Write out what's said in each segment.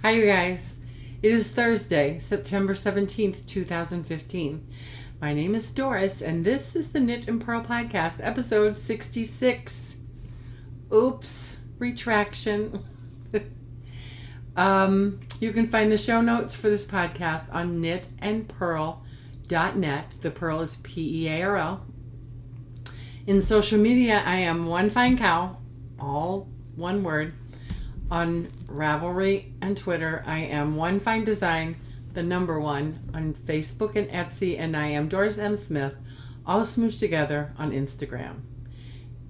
Hi, you guys. It is Thursday, September 17th, 2015. My name is Doris, and this is the Knit and Pearl Podcast, episode 66. Oops, retraction. You can find the show notes for this podcast on knitandpearl.net. The Pearl is Pearl. In social media, I am One Fine Cow, all one word. On Ravelry and Twitter, I am One Fine Design, the number one, on Facebook and Etsy, and I am Doris M. Smith, all smooshed together on Instagram.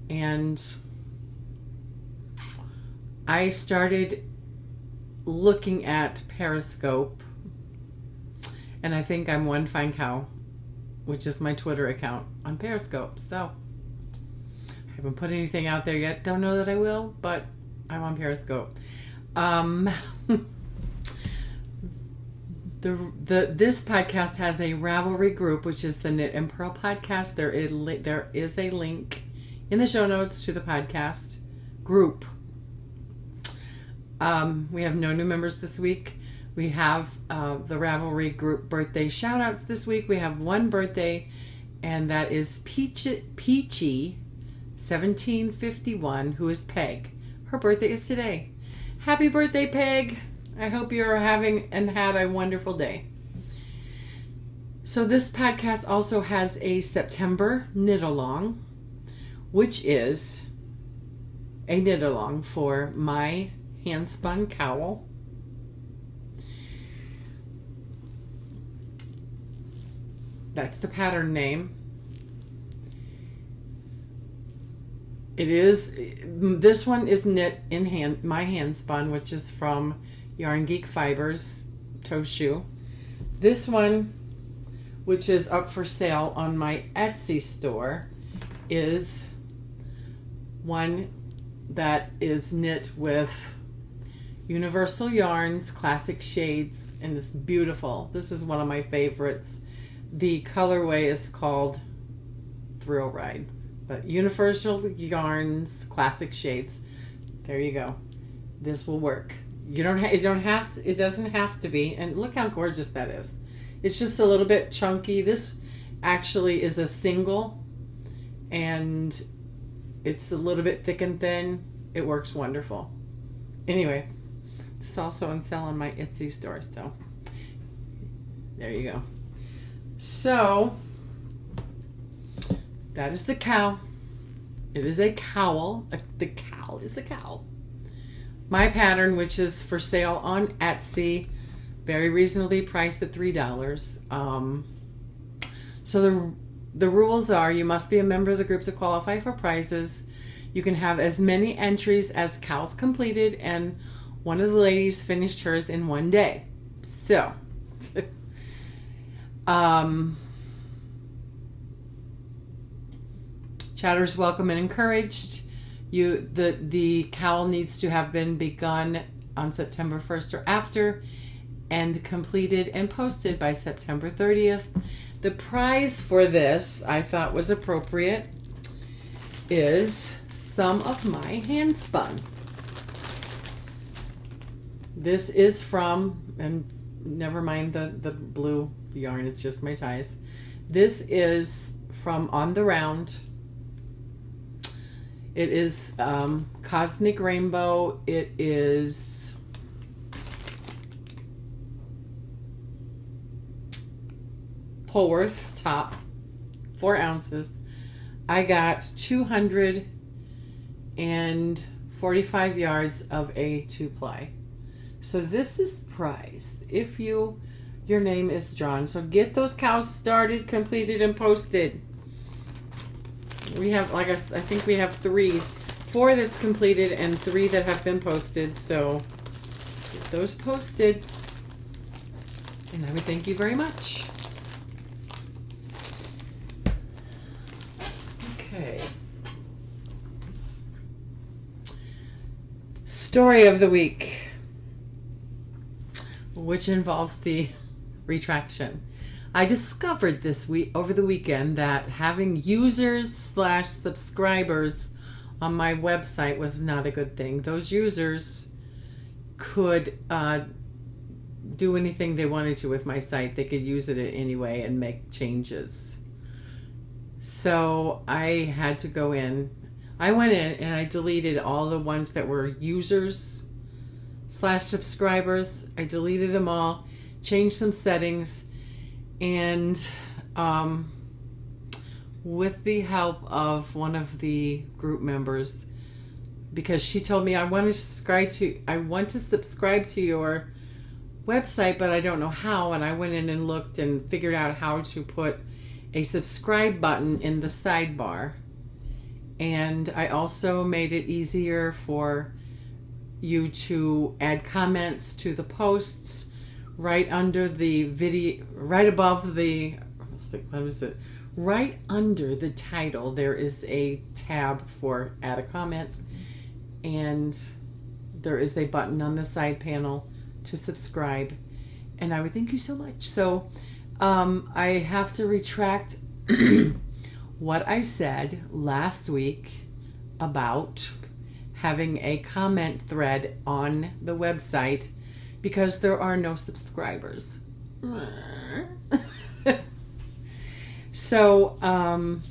And I started looking at Periscope, and I think I'm One Fine Cow, which is my Twitter account on Periscope. So I haven't put anything out there yet. Don't know that I will, but I'm on Periscope. This podcast has a Ravelry group, which is the Knit and Pearl Podcast. There is a link in the show notes to the podcast group. We have no new members this week. We have the Ravelry group birthday shout outs this week. We have one birthday, and that is Peachy 1751, who is Peg. Her birthday is today. Happy birthday, Peg. I hope you're having and had a wonderful day. So this podcast also has a September knit along, which is a knit along for my hand spun cowl. That's the pattern name. This one is knit in my hand spun, which is from Yarn Geek Fibers Toshu. This one, which is up for sale on my Etsy store, is one that is knit with Universal Yarns, classic shades, and it's beautiful. This is one of my favorites. The colorway is called Thrill Ride. But Universal Yarns, classic shades. There you go. This will work. It doesn't have to be. And look how gorgeous that is. It's just a little bit chunky. This actually is a single, and it's a little bit thick and thin. It works wonderful. Anyway, it's also on sale on my Etsy store. So there you go. So that is the cow. It is a cowl. The cowl is a cowl. My pattern, which is for sale on Etsy, very reasonably priced at $3. So the rules are: you must be a member of the group to qualify for prizes. You can have as many entries as cowls completed, and one of the ladies finished hers in one day. So chatters welcome and encouraged. The cowl needs to have been begun on September 1st or after, and completed and posted by September 30th. The prize for this, I thought was appropriate, is some of my hand spun. This is from, and never mind the blue yarn, it's just my ties. This is from On the Round. It is Cosmic Rainbow. It is Polworth top, 4 ounces. I got 245 yards of a 2-ply. So this is the prize if your name is drawn. So get those cows started, completed, and posted. We have, I think we have 4 that's completed and 3 that have been posted. So get those posted, and I would thank you very much. Okay. Story of the week, which involves the retraction. I discovered over the weekend that having users/subscribers on my website was not a good thing. Those users could do anything they wanted to with my site. They could use it anyway and make changes. So I had to go in. I went in and I deleted all the ones that were users/subscribers. I deleted them all, changed some settings, and with the help of one of the group members, because she told me I want to subscribe to your website, but I don't know how. And I went in and looked and figured out how to put a subscribe button in the sidebar. And I also made it easier for you to add comments to the posts right under the video, right above the, what was it? Right under the title, there is a tab for add a comment, and there is a button on the side panel to subscribe. And I would thank you so much. So I have to retract what I said last week about having a comment thread on the website because there are no subscribers. So I'm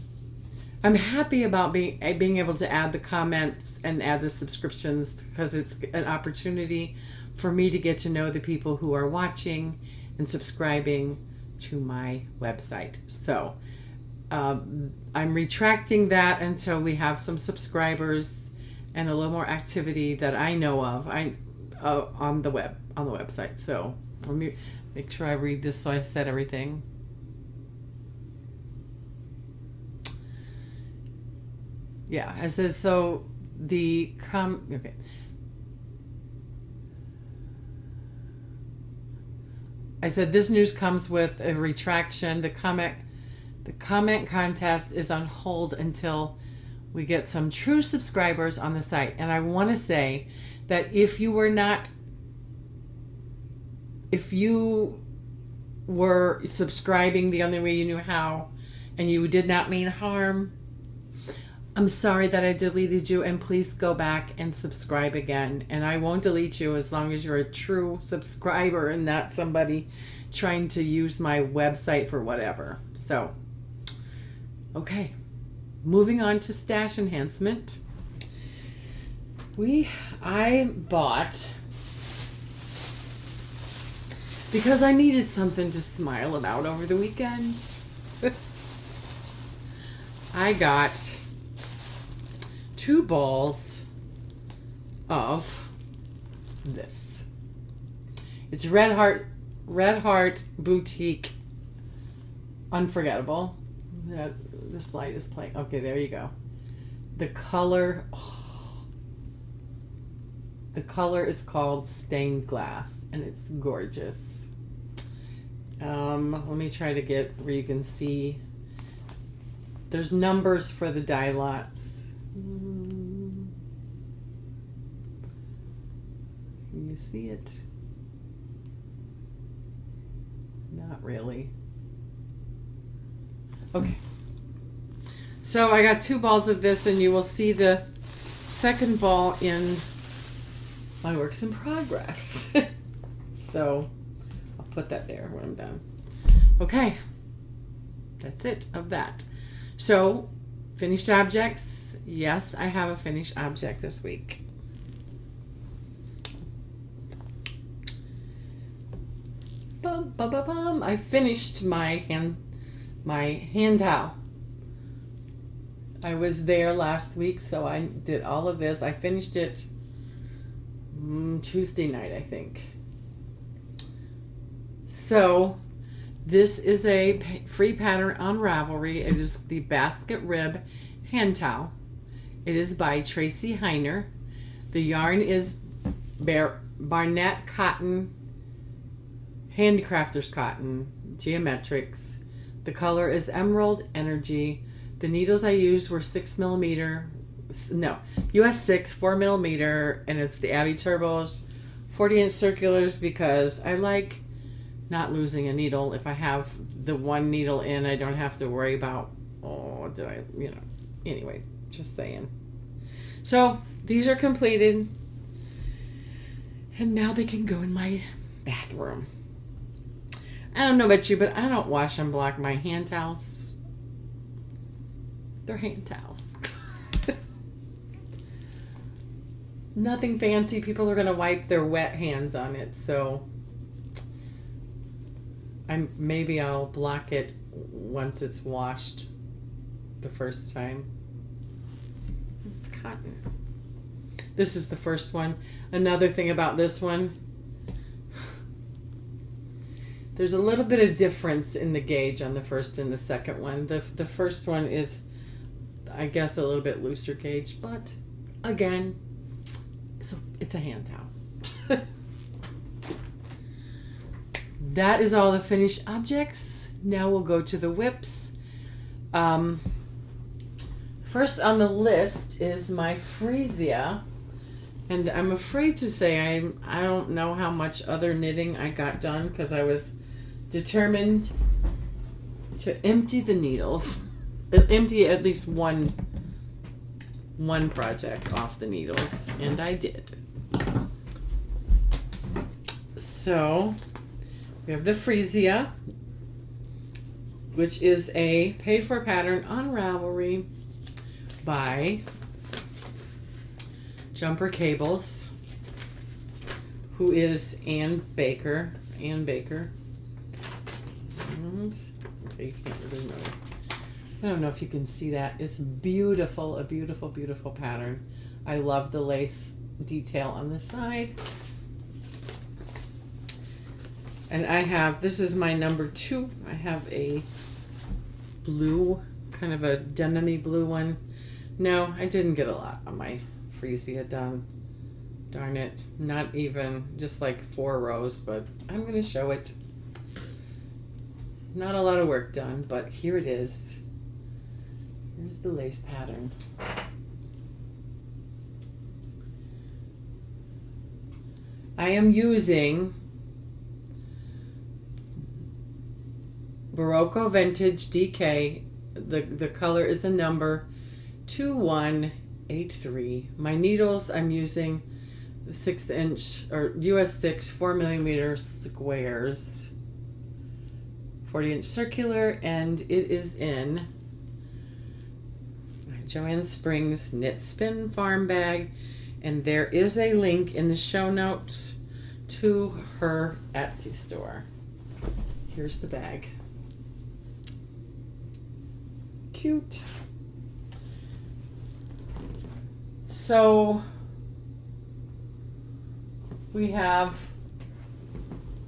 happy about being able to add the comments and add the subscriptions, because it's an opportunity for me to get to know the people who are watching and subscribing to my website. So I'm retracting that until we have some subscribers and a little more activity that I know of on the website. So let me make sure I read this so I said everything. Yeah, it says, so okay. I said this news comes with a retraction. The comment contest is on hold until we get some true subscribers on the site. And I want to say that if you were subscribing the only way you knew how, and you did not mean harm, I'm sorry that I deleted you, and please go back and subscribe again. And I won't delete you as long as you're a true subscriber and not somebody trying to use my website for whatever. So, okay. Moving on to stash enhancement. I bought, because I needed something to smile about over the weekend, I got 2 balls of this. It's Red Heart Boutique Unforgettable. This light is playing. Okay, there you go. The color is called Stained Glass, and it's gorgeous. Let me try to get where you can see. There's numbers for the die lots. Can you see it? Not really. Okay. So I got 2 balls of this, and you will see the second ball in my works in progress. So I'll put that there when I'm done. Okay. That's it of that. So, finished objects. Yes, I have a finished object this week. Bum, bum, bum, bum. I finished my hand towel. I was there last week, so I did all of this. I finished it Tuesday night, I think. So, this is a free pattern on Ravelry. It is the Basket Rib Hand Towel. It is by Tracy Heiner. The yarn is Barnett Cotton, Handicrafter's Cotton, Geometrics. The color is Emerald Energy. The needles I used were US 6, 4mm, and it's the Abby Turbos 40-inch circulars, because I like not losing a needle. If I have the one needle in, I don't have to worry about, anyway, just saying. So these are completed, and now they can go in my bathroom. I don't know about you, but I don't wash and block my hand towels. They're hand towels. Nothing fancy. People are going to wipe their wet hands on it, so maybe I'll block it once it's washed the first time. It's cotton. This is the first one. Another thing about this one, there's a little bit of difference in the gauge on the first and the second one. The first one is, I guess, a little bit looser gauge, but again, it's a hand towel. That is all the finished objects. Now we'll go to the whips. First on the list is my freesia. And I'm afraid to say I don't know how much other knitting I got done because I was determined to empty the needles. Empty at least one project off the needles. And I did. So we have the freesia, which is a paid-for pattern on Ravelry by Jumper Cables, who is Ann Baker. Okay, you can't really know. I don't know if you can see that. It's beautiful, a beautiful, beautiful pattern. I love the lace detail on the side. And I have, this is my number 2. I have a blue, kind of a denim-y blue one. No, I didn't get a lot on my freesia done. Darn it. Not even, just like 4 rows, but I'm going to show it. Not a lot of work done, but here it is. Here's the lace pattern. I am using Barocco Vintage DK. The color is a number 2183. My needles, I'm using 6-inch or US 6 4mm squares, 40-inch circular, and it is in Joanne Springs Knit Spin Farm Bag, and there is a link in the show notes to her Etsy store. Here's the bag. Cute. So we have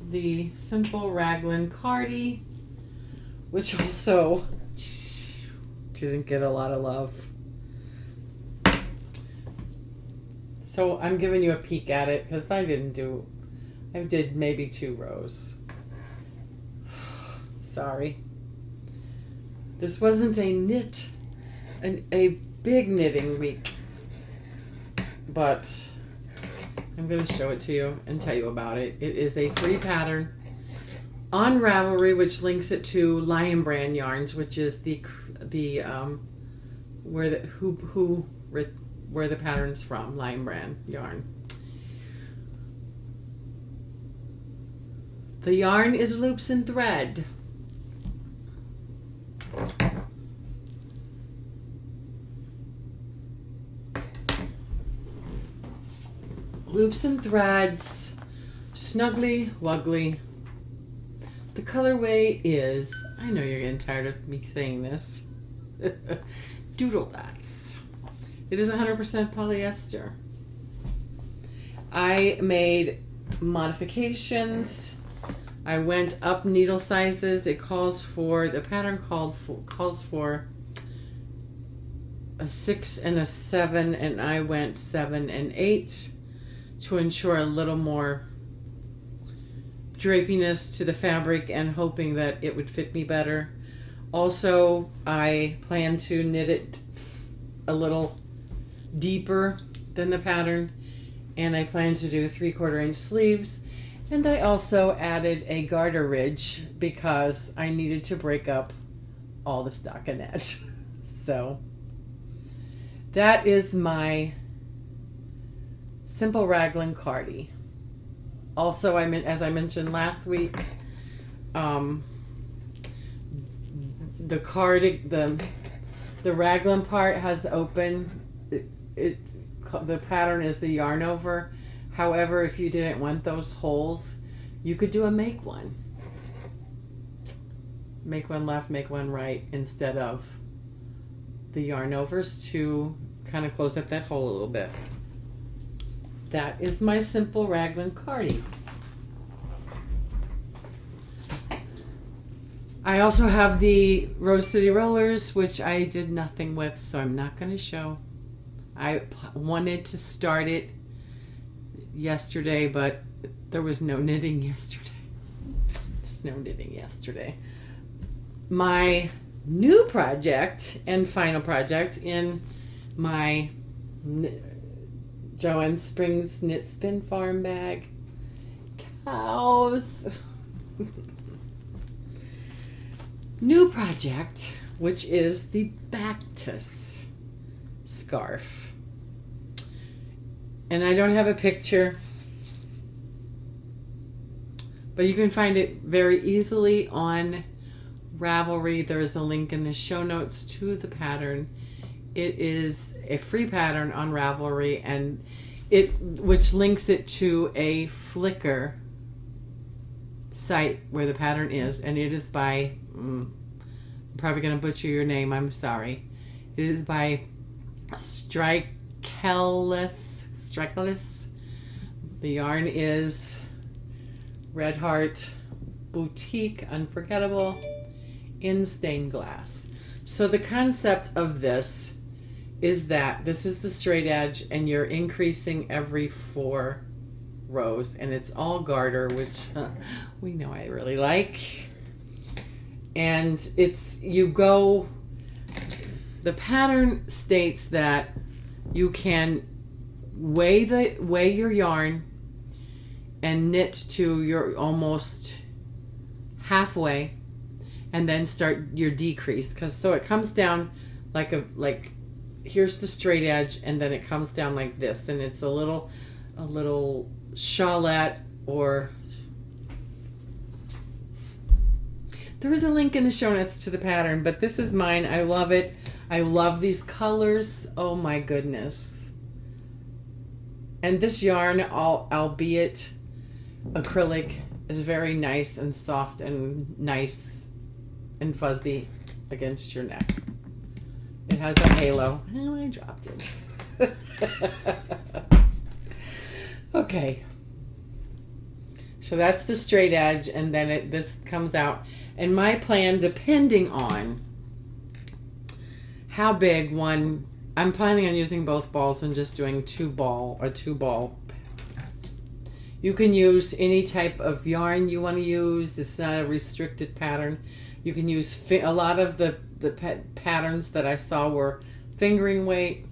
the simple raglan cardie, which also didn't get a lot of love. So I'm giving you a peek at it because I did maybe 2 rows. Sorry. This wasn't a big knitting week, but I'm going to show it to you and tell you about it. It is a free pattern on Ravelry, which links it to Lion Brand Yarns, which is where the pattern's from, Lion Brand yarn. The yarn is loops and thread. Loops and threads, snuggly wuggly. The colorway is, I know you're getting tired of me saying this, Doodle Dots. It is 100% polyester. I made modifications. I went up needle sizes. The pattern calls for a 6 and a 7, and I went 7 and 8 to ensure a little more drapiness to the fabric and hoping that it would fit me better. Also, I plan to knit it a little deeper than the pattern, and I plan to do 3/4 inch sleeves. And I also added a garter ridge because I needed to break up all the stockinette. So that is my simple raglan cardie. Also, as I mentioned last week, the the raglan part has open. The pattern is the yarn over. However, if you didn't want those holes, you could do a make one. Make one left, make one right, instead of the yarn overs to kind of close up that hole a little bit. That is my simple raglan cardie. I also have the Rose City Rollers, which I did nothing with, so I'm not going to show. I wanted to start it yesterday, but there was no knitting yesterday. Just no knitting yesterday. My new project and final project in my Joanne Springs Knit Spin Farm bag. Cows. New project, which is the Bactus scarf. And I don't have a picture, but you can find it very easily on Ravelry. There is a link in the show notes to the pattern. It is a free pattern on Ravelry, and which links it to a Flickr site where the pattern is, and it is by I'm probably going to butcher your name, I'm sorry. It is by Strikelis. The yarn is Red Heart Boutique Unforgettable in stained glass. So the concept of this is that this is the straight edge and you're increasing every 4 rows, and it's all garter, which we know I really like. And the pattern states that you can weigh your yarn and knit to your almost halfway, and then start your decrease, so it comes down like here's the straight edge, and then it comes down like this, and it's a little shawlette, or there is a link in the show notes to the pattern, but this is mine. I love it. I love these colors. Oh my goodness. And this yarn, albeit acrylic, is very nice and soft and nice and fuzzy against your neck. It has a halo. Oh, I dropped it. Okay. So that's the straight edge, and then this comes out. And my plan, depending on how big one, I'm planning on using both balls and just doing two ball. You can use any type of yarn you want to use. It's not a restricted pattern. You can use a lot of the patterns that I saw were fingering weight.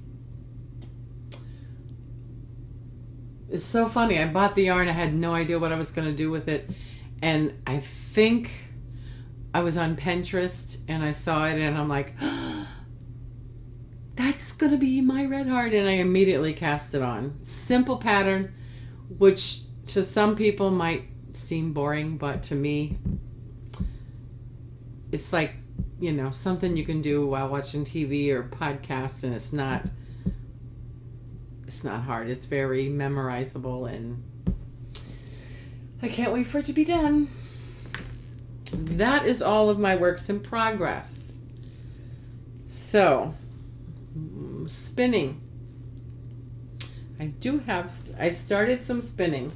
It's so funny. I bought the yarn. I had no idea what I was going to do with it. And I think I was on Pinterest and I saw it and I'm like, oh, that's going to be my Red Heart. And I immediately cast it on. Simple pattern, which to some people might seem boring, but to me, it's like, something you can do while watching TV or podcasts, and it's not hard. It's very memorizable, and I can't wait for it to be done. That is all of my works in progress. So, spinning. I started some spinning.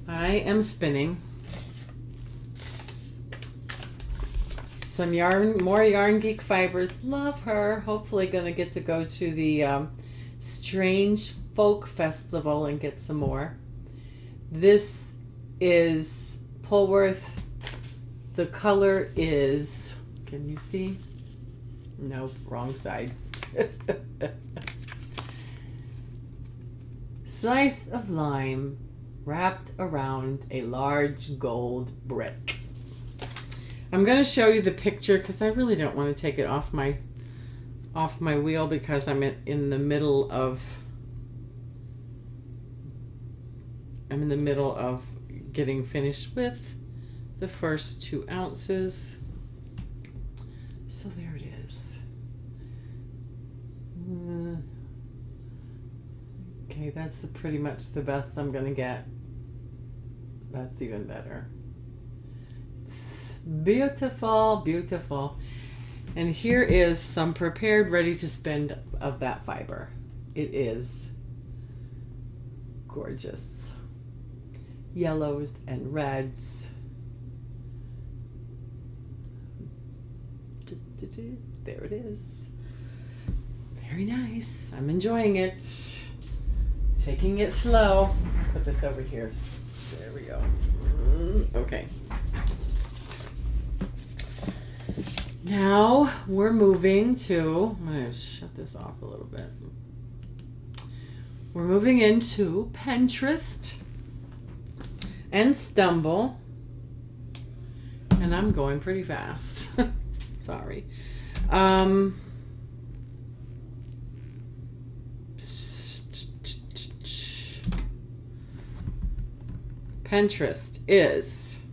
I am spinning some more Yarn Geek fibers. Love her. Hopefully gonna get to go to the Strange Folk Festival and get some more. This is Pullworth. The color is, can you see? Nope, wrong side. Slice of lime wrapped around a large gold brick. I'm going to show you the picture because I really don't want to take it off my wheel because I'm in the middle of getting finished with the first 2 ounces. So there it is. Okay, that's pretty much the best I'm gonna get. That's even better. It's beautiful, beautiful. And here is some prepared, ready to spend of that fiber. It is gorgeous. Yellows and reds. There it is. Very nice. I'm enjoying it. Taking it slow. Put this over here. There we go. Okay. Now we're moving to, I'm going to shut this off a little bit. We're moving into Pinterest and Stumble. And I'm going pretty fast. Sorry. Pinterest is,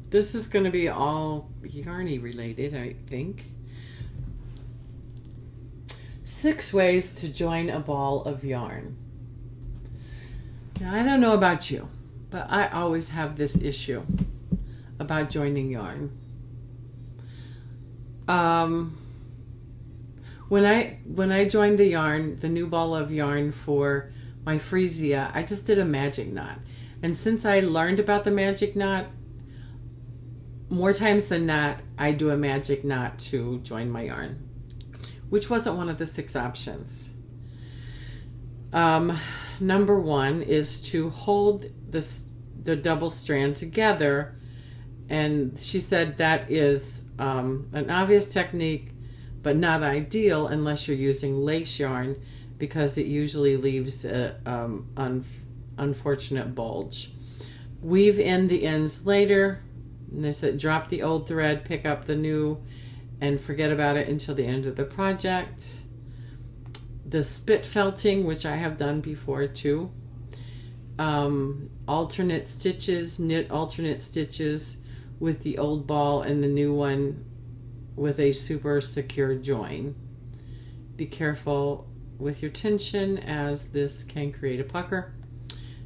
this is going to be all yarny related, I think. 6 ways to join a ball of yarn. Now, I don't know about you, but I always have this issue about joining yarn. When I joined the new ball of yarn for my Freesia, I just did a magic knot. And since I learned about the magic knot, more times than not, I do a magic knot to join my yarn, which wasn't one of the 6 options. Number 1 is to hold the double strand together. And she said that is an obvious technique, but not ideal unless you're using lace yarn, because it usually leaves an unfortunate bulge. Weave in the ends later. And they said drop the old thread, pick up the new, and forget about it until the end of the project. The spit felting, which I have done before too. Alternate stitches, knit alternate stitches with the old ball and the new one with a super secure join. Be careful with your tension, as this can create a pucker.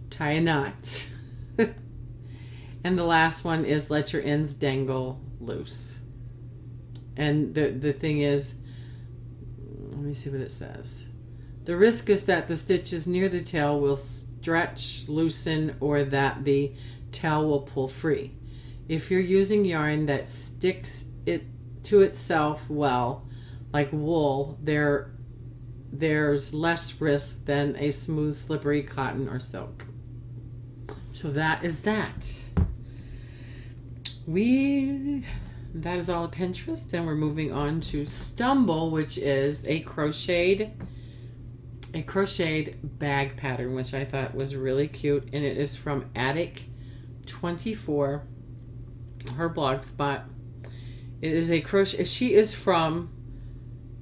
Tie a knot. And the last one is let your ends dangle loose. And the thing is, let me see what it says. The risk is that the stitches near the tail will stretch, loosen, or that the tail will pull free. If you're using yarn that sticks it to itself well, like wool, there's less risk than a smooth, slippery cotton or silk. So that is that. That is all of Pinterest, and we're moving on to Stumble, which is a crocheted bag pattern, which I thought was really cute, and it is from Attic24, her blog spot. It is a crochet. She is from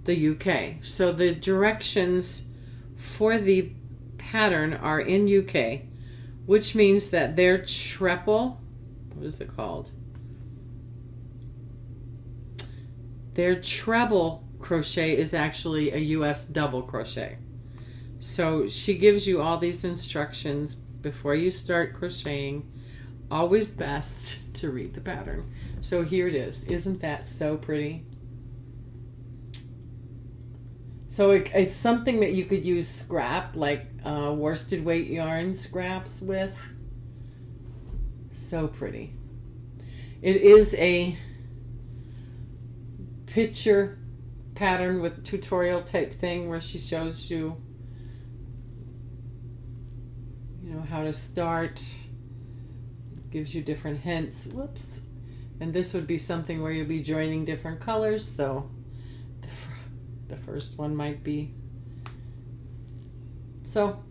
the UK, so the directions for the pattern are in UK, which means that their treble, what is it called? Their treble crochet is actually a US double crochet. So she gives you all these instructions before you start crocheting. Always best to read the pattern. So here it is. Isn't that so pretty? So it's something that you could use scrap, like worsted weight yarn scraps with. So pretty. It is a picture pattern with tutorial type thing where she shows you, how to start, gives you different hints. Whoops. And this would be something where you'll be joining different colors, so the first one might be. So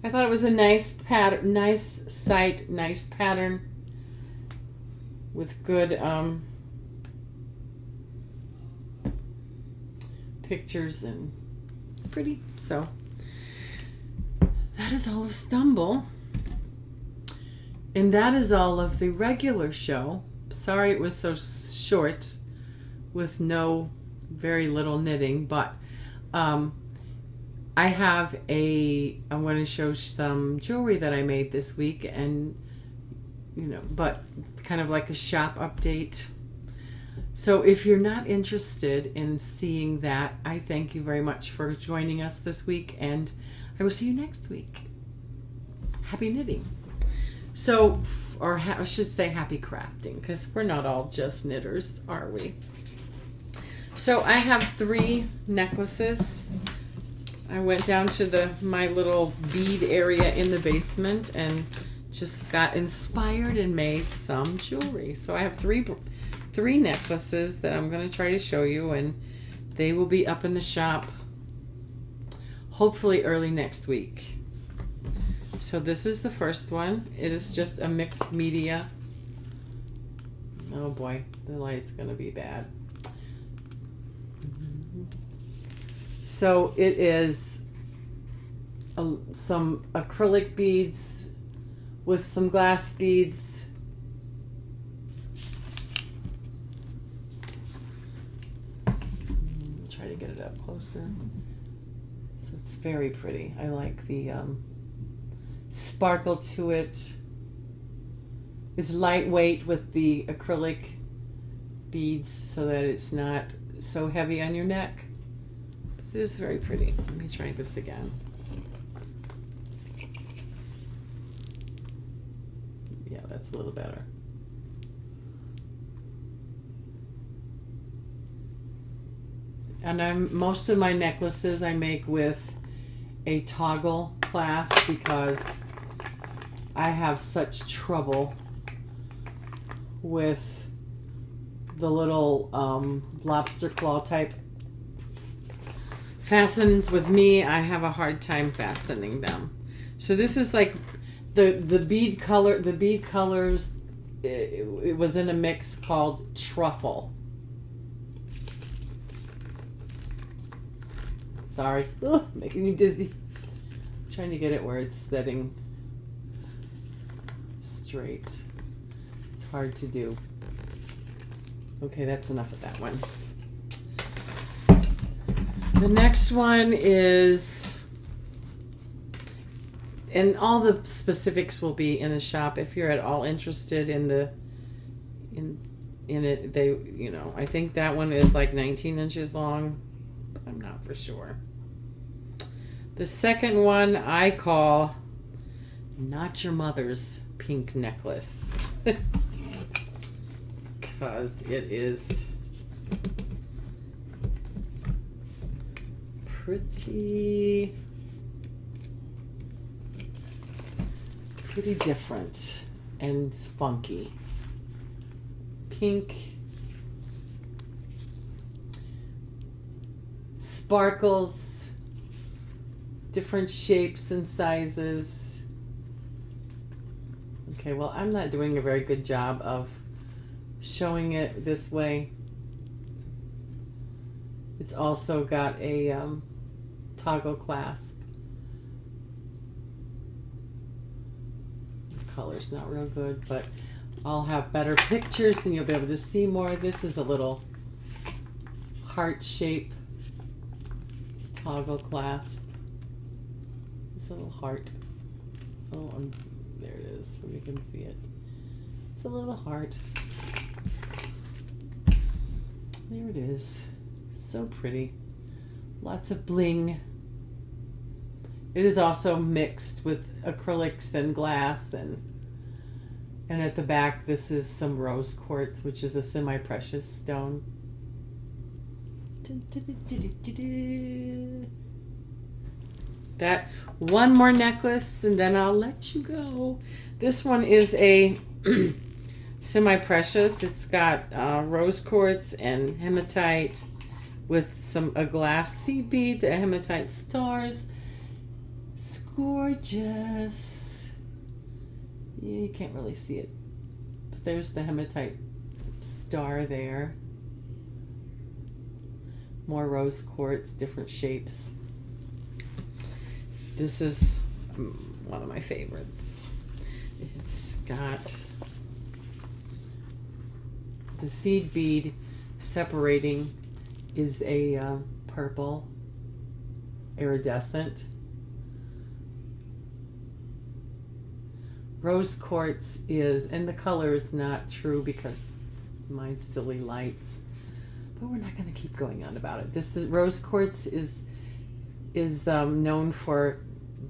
I thought it was a nice pattern, nice site, nice pattern with good pictures, and it's pretty. So that is all of Stumble. And that is all of the regular show. Sorry it was so short with very little knitting, but I want to show some jewelry that I made this week, and but kind of like a shop update. So if you're not interested in seeing that, I thank you very much for joining us this week, and I will see you next week. Happy knitting. So, I should say happy crafting, because we're not all just knitters, are we? So I have 3 necklaces. I went down to my little bead area in the basement and just got inspired and made some jewelry. So I have three necklaces that I'm going to try to show you, and they will be up in the shop hopefully early next week. So this is the first one. It is just a mixed media. Oh boy, the light's going to be bad. So it is some acrylic beads with some glass beads. Try to get it up closer. So it's very pretty. I like the sparkle to it. It's lightweight with the acrylic beads so that it's not so heavy on your neck. It is very pretty. Let me try this again. Yeah, that's a little better. And most of my necklaces I make with a toggle clasp because I have such trouble with the little lobster claw type fastens. With me, I have a hard time fastening them. So this is like the bead color. The bead colors. It was in a mix called Truffle. Sorry, making you dizzy. I'm trying to get it where it's sitting straight. It's hard to do. Okay, that's enough of that one. The next one is, and all the specifics will be in the shop if you're at all interested in it. They, I think that one is like 19 inches long, but I'm not for sure. The second one I call Not Your Mother's Pink Necklace. Because it is pretty different and funky. Pink, sparkles, different shapes and sizes. Okay, well, I'm not doing a very good job of showing it this way. It's also got a toggle clasp. The color's not real good, but I'll have better pictures and you'll be able to see more. This is a little heart shape toggle clasp. It's a little heart. Oh, there it is, so you can see it. It's a little heart. There it is. So pretty. Lots of bling. It is also mixed with acrylics and glass, and at the back this is some rose quartz, which is a semi-precious stone. That one more necklace and then I'll let you go. This one is a semi-precious. It's got rose quartz and hematite with a glass seed bead, the hematite stars. It's gorgeous. Yeah, you can't really see it, but there's the hematite star there. More rose quartz, different shapes. This is one of my favorites. It's got the seed bead separating is a purple iridescent. Rose quartz is, and the color is not true because my silly lights, but we're not going to keep going on about it. This is, rose quartz is known for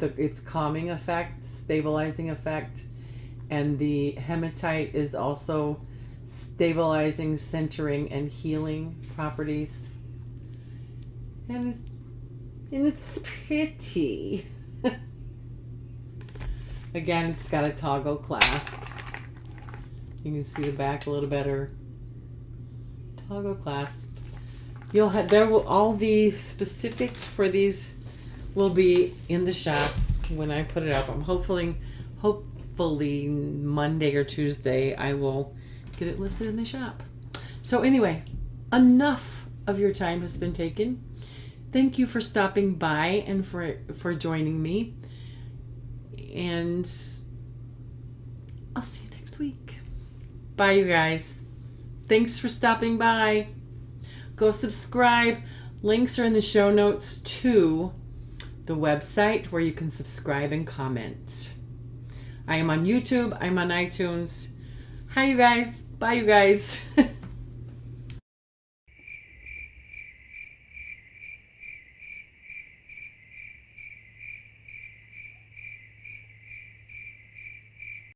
its calming effect, stabilizing effect, and the hematite is also stabilizing, centering, and healing properties. And it's pretty. Again, it's got a toggle clasp. You can see the back a little better. Toggle clasp. You'll have all the specifics for these will be in the shop when I put it up. I'm hopefully Monday or Tuesday I will get it listed in the shop. So anyway, enough of your time has been taken. Thank you for stopping by and for joining me. And I'll see you next week. Bye, you guys. Thanks for stopping by. Go subscribe. Links are in the show notes to the website where you can subscribe and comment. I am on YouTube. I'm on iTunes. Hi, you guys. Bye, you guys.